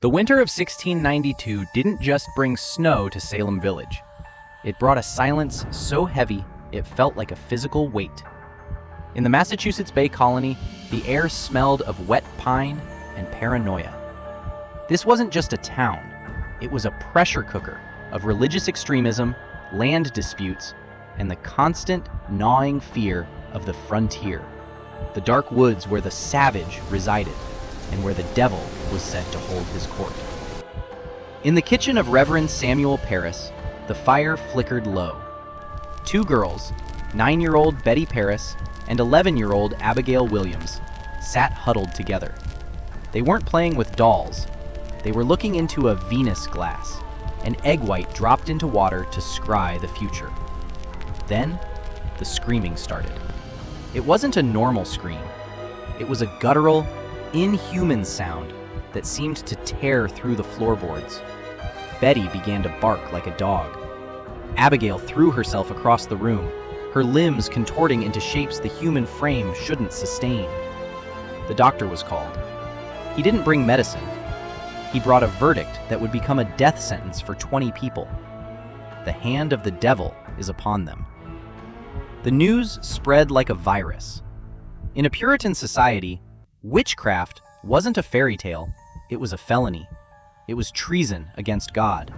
The winter of 1692 didn't just bring snow to Salem Village. It brought a silence so heavy it felt like a physical weight. In the Massachusetts Bay Colony, the air smelled of wet pine and paranoia. This wasn't just a town, it was a pressure cooker of religious extremism, land disputes, and the constant gnawing fear of the frontier, the dark woods where the savage resided and where the devil was said to hold his court. In the kitchen of Reverend Samuel Parris, the fire flickered low. Two girls, 9-year-old Betty Parris and 11-year-old Abigail Williams, sat huddled together. They weren't playing with dolls. They were looking into a Venus glass, an egg white dropped into water to scry the future. Then, the screaming started. It wasn't a normal scream. It was a guttural, inhuman sound that seemed to tear through the floorboards. Betty began to bark like a dog. Abigail threw herself across the room, her limbs contorting into shapes the human frame shouldn't sustain. The doctor was called. He didn't bring medicine. He brought a verdict that would become a death sentence for 20 people. The hand of the devil is upon them. The news spread like a virus. In a Puritan society, witchcraft wasn't a fairy tale, it was a felony. It was treason against God.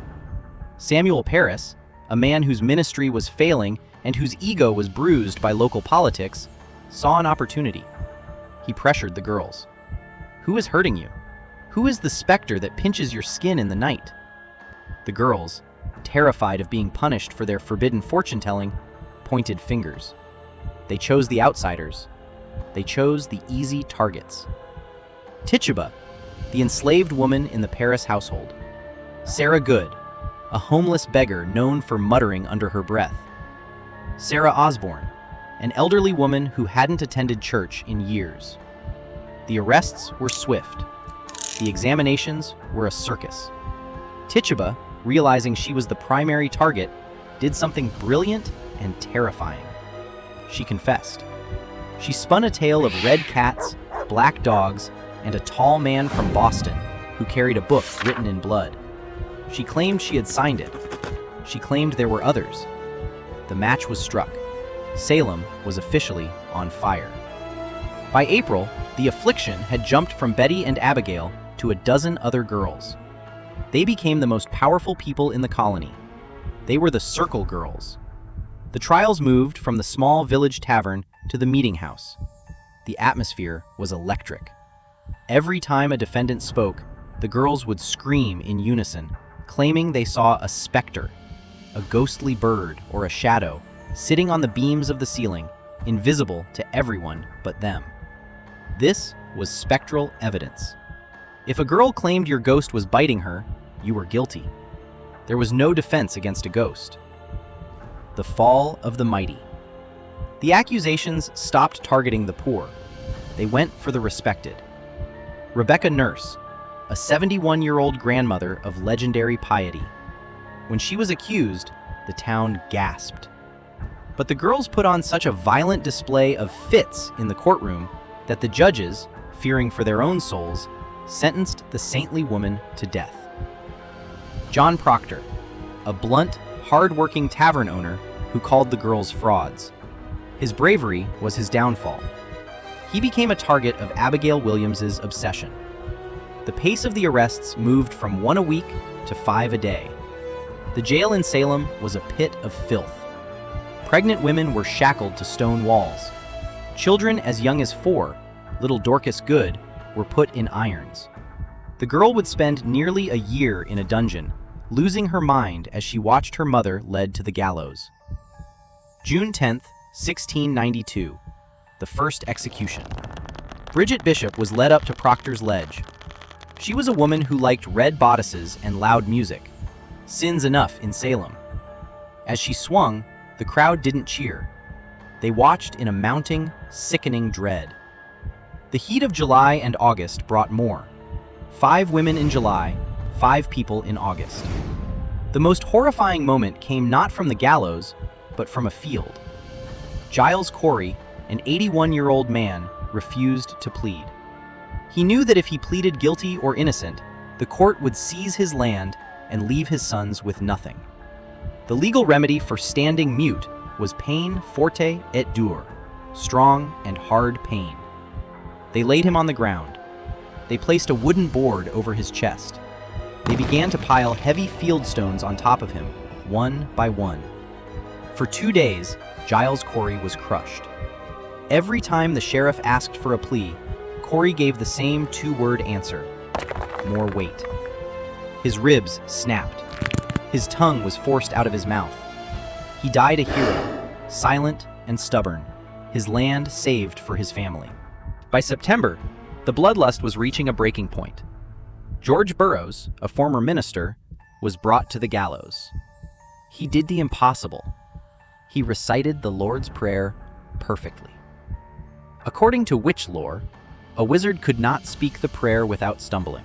Samuel Parris, a man whose ministry was failing and whose ego was bruised by local politics, saw an opportunity. He pressured the girls. Who is hurting you? Who is the specter that pinches your skin in the night? The girls, terrified of being punished for their forbidden fortune-telling, pointed fingers. They chose the outsiders. They chose the easy targets. Tituba, the enslaved woman in the Parris household. Sarah Good, a homeless beggar known for muttering under her breath. Sarah Osborne, an elderly woman who hadn't attended church in years. The arrests were swift. The examinations were a circus. Tituba, realizing she was the primary target, did something brilliant and terrifying. She confessed. She spun a tale of red cats, black dogs, and a tall man from Boston who carried a book written in blood. She claimed she had signed it. She claimed there were others. The match was struck. Salem was officially on fire. By April, the affliction had jumped from Betty and Abigail to a dozen other girls. They became the most powerful people in the colony. They were the Circle Girls. The trials moved from the small village tavern to the meeting house. The atmosphere was electric. Every time a defendant spoke, the girls would scream in unison, claiming they saw a specter, a ghostly bird or a shadow, sitting on the beams of the ceiling, invisible to everyone but them. This was spectral evidence. If a girl claimed your ghost was biting her, you were guilty. There was no defense against a ghost. The fall of the mighty. The accusations stopped targeting the poor. They went for the respected. Rebecca Nurse, a 71-year-old grandmother of legendary piety. When she was accused, the town gasped. But the girls put on such a violent display of fits in the courtroom that the judges, fearing for their own souls, sentenced the saintly woman to death. John Proctor, a blunt, hard-working tavern owner who called the girls frauds. His bravery was his downfall. He became a target of Abigail Williams's obsession. The pace of the arrests moved from 1 a week to 5 a day. The jail in Salem was a pit of filth. Pregnant women were shackled to stone walls. Children as young as 4, little Dorcas Good, were put in irons. The girl would spend nearly a year in a dungeon, losing her mind as she watched her mother led to the gallows. June 10th, 1692, the first execution. Bridget Bishop was led up to Proctor's ledge. She was a woman who liked red bodices and loud music. Sins enough in Salem. As she swung, the crowd didn't cheer. They watched in a mounting, sickening dread. The heat of July and August brought more. 5 women in July, 5 people in August. The most horrifying moment came not from the gallows, but from a field. Giles Corey, an 81-year-old man, refused to plead. He knew that if he pleaded guilty or innocent, the court would seize his land and leave his sons with nothing. The legal remedy for standing mute was peine forte et dure, strong and hard pain. They laid him on the ground. They placed a wooden board over his chest. They began to pile heavy field stones on top of him, one by one. For 2 days, Giles Corey was crushed. Every time the sheriff asked for a plea, Corey gave the same 2-word answer: more weight. His ribs snapped. His tongue was forced out of his mouth. He died a hero, silent and stubborn, his land saved for his family. By September, the bloodlust was reaching a breaking point. George Burroughs, a former minister, was brought to the gallows. He did the impossible. He recited the Lord's Prayer perfectly. According to witch lore, a wizard could not speak the prayer without stumbling.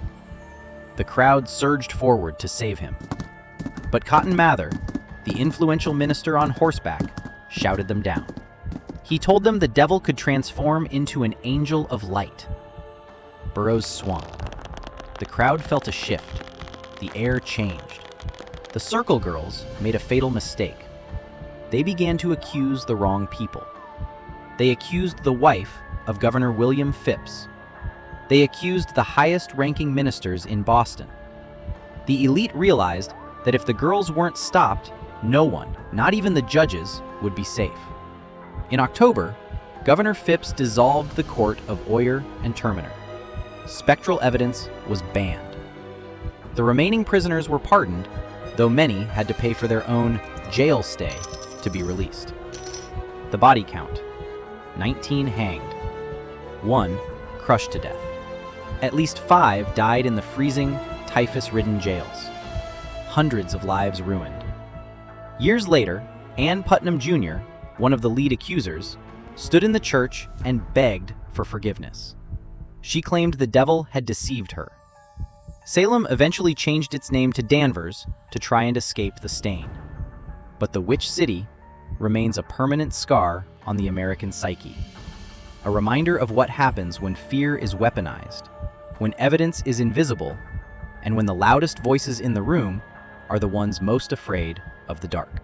The crowd surged forward to save him. But Cotton Mather, the influential minister on horseback, shouted them down. He told them the devil could transform into an angel of light. Burroughs swung. The crowd felt a shift. The air changed. The Circle Girls made a fatal mistake. They began to accuse the wrong people. They accused the wife of Governor William Phipps. They accused the highest-ranking ministers in Boston. The elite realized that if the girls weren't stopped, no one, not even the judges, would be safe. In October, Governor Phipps dissolved the court of Oyer and Terminer. Spectral evidence was banned. The remaining prisoners were pardoned, though many had to pay for their own jail stay to be released. The body count: 19 hanged, 1 crushed to death. At least 5 died in the freezing, typhus-ridden jails. Hundreds of lives ruined. Years later, Ann Putnam Jr., one of the lead accusers, stood in the church and begged for forgiveness. She claimed the devil had deceived her. Salem eventually changed its name to Danvers to try and escape the stain. But the Witch City remains a permanent scar on the American psyche. A reminder of what happens when fear is weaponized, when evidence is invisible, and when the loudest voices in the room are the ones most afraid of the dark.